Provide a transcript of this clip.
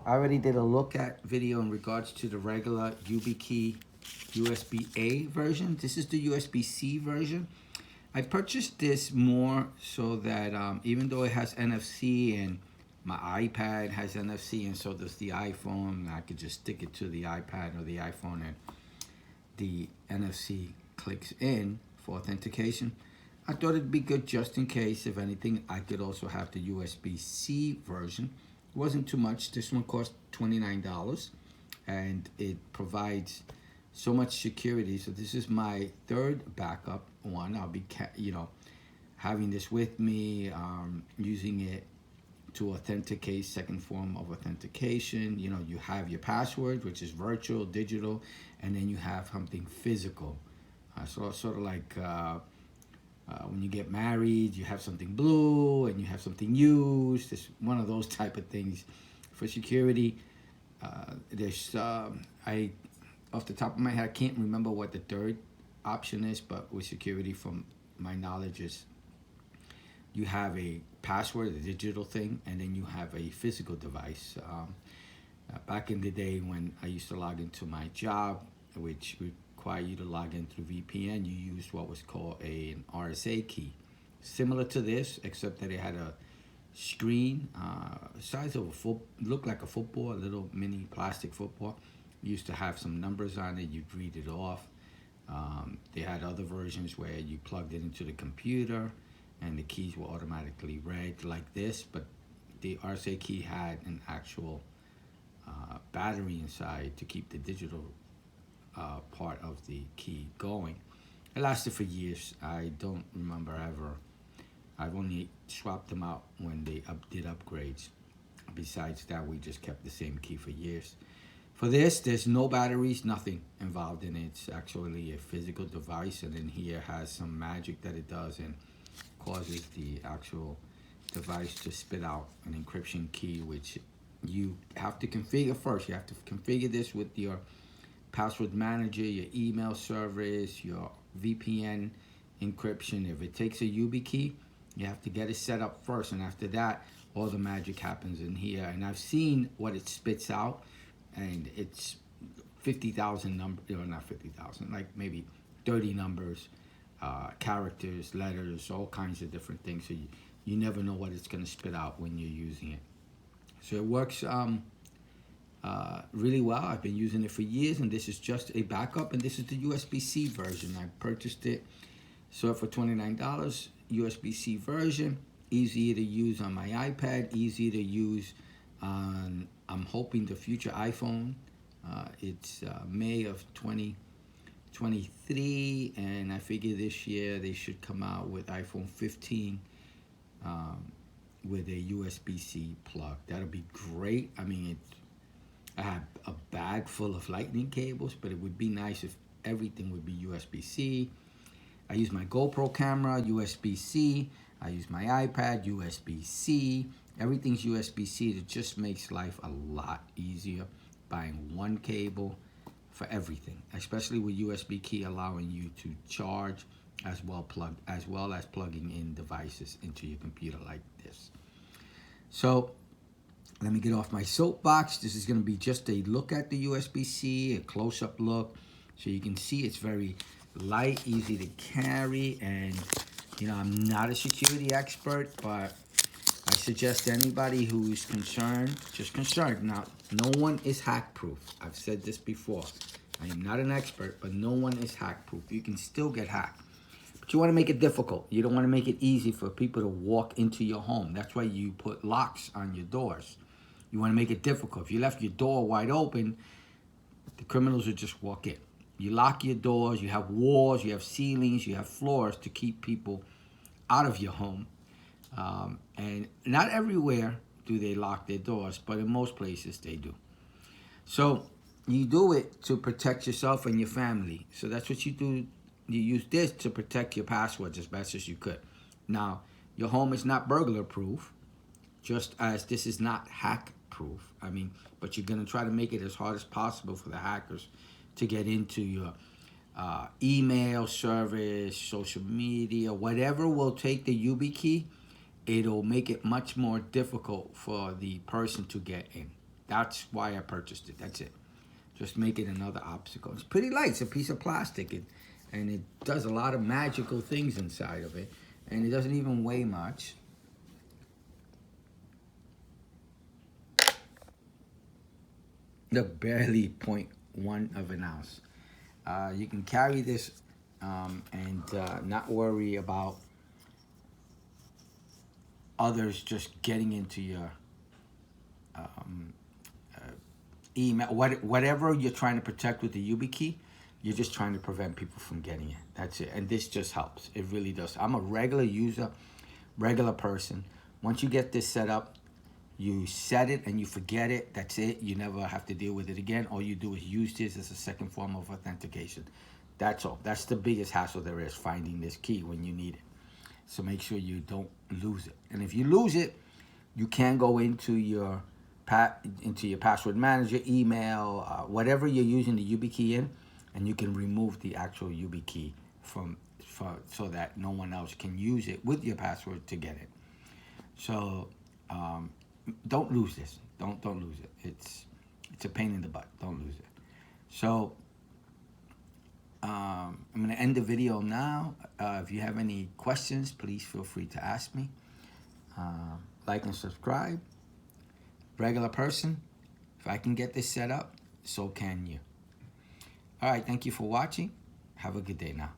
I already did a look at video in regards to the regular YubiKey USB-A version. This is the USB-C version. I purchased this more so that even though it has NFC and my iPad has NFC and so does the iPhone, I could just stick it to the iPad or the iPhone and the NFC clicks in for authentication. I thought it'd be good just in case. If anything, I could also have the USB-C version. It wasn't too much. This one cost $29 and it provides so much security. So this is my third backup one. I'll be, having this with me, using it to authenticate, second form of authentication. You have your password, which is virtual, digital, and then you have something physical. So sort of like when you get married, you have something blue and you have something used. It's one of those type of things. For security, there's off the top of my head, I can't remember what the third option is, but with security, from my knowledge, is you have a password, a digital thing, and then you have a physical device. Back in the day when I used to log into my job, which require you to log in through VPN, you used what was called an RSA key. Similar to this, except that it had a screen, size of a looked like a football, a little mini plastic football. It used to have some numbers on it, you'd read it off. They had other versions where you plugged it into the computer and the keys were automatically read like this, but the RSA key had an actual battery inside to keep the digital part of the key going. It lasted for years. I don't remember ever. I've only swapped them out when they did upgrades. Besides that, we just kept the same key for years. For this, there's no batteries, nothing involved in it. It's actually a physical device, and then here has some magic that it does and causes the actual device to spit out an encryption key, which you have to configure first. You have to configure this with your password manager, your email service, your VPN encryption. If it takes a YubiKey, you have to get it set up first, and after that, all the magic happens in here. And I've seen what it spits out, and it's 50,000 numbers, or not 50,000, like maybe 30 numbers, characters, letters, all kinds of different things. So you never know what it's going to spit out when you're using it. So it works really well. I've been using it for years, and this is just a backup, and this is the USB-C version. I purchased it, so for $29, USB-C version, easy to use on my iPad, easy to use on, I'm hoping, the future iPhone. It's May of 2023, and I figure this year they should come out with iPhone 15 with a USB-C plug. That'll be great. I mean, I have a bag full of lightning cables, but it would be nice if everything would be USB-C. I use my GoPro camera, USB-C. I use my iPad, USB-C. Everything's USB-C. It just makes life a lot easier buying one cable for everything, especially with USB key allowing you to charge as well as plugging in devices into your computer like this. So let me get off my soapbox. This is going to be just a look at the USB-C, a close-up look, so you can see it's very light, easy to carry, and I'm not a security expert, but I suggest anybody who is concerned, just concerned. Now, no one is hack-proof. I've said this before. I am not an expert, but no one is hack-proof. You can still get hacked. But you want to make it difficult. You don't want to make it easy for people to walk into your home. That's why you put locks on your doors. You want to make it difficult. If you left your door wide open, the criminals would just walk in. You lock your doors, you have walls, you have ceilings, you have floors to keep people out of your home. And not everywhere do they lock their doors, but in most places they do. So you do it to protect yourself and your family. So that's what you do. You use this to protect your passwords as best as you could. Now, your home is not burglar proof, just as this is not hack proof. But you're going to try to make it as hard as possible for the hackers to get into your email service, social media, whatever will take the YubiKey. It'll make it much more difficult for the person to get in. That's why I purchased it. That's it. Just make it another obstacle. It's pretty light. It's a piece of plastic, and it does a lot of magical things inside of it, and it doesn't even weigh much. Look, barely 0.1 of an ounce. You can carry this and not worry about others just getting into your email, whatever you're trying to protect with the YubiKey, you're just trying to prevent people from getting it. That's it. And this just helps. It really does. I'm a regular user, regular person. Once you get this set up, you set it and you forget it. That's it. You never have to deal with it again. All you do is use this as a second form of authentication. That's all. That's the biggest hassle there is, finding this key when you need it. So make sure you don't lose it. And if you lose it, you can go into your password manager, email, whatever you're using the YubiKey in, and you can remove the actual YubiKey so that no one else can use it with your password to get it. So don't lose this. Don't lose it. It's a pain in the butt. Don't lose it. So I'm going to end the video now. If you have any questions, please feel free to ask me. Like and subscribe. Regular person, if I can get this set up, so can you. All right, thank you for watching. Have a good day now.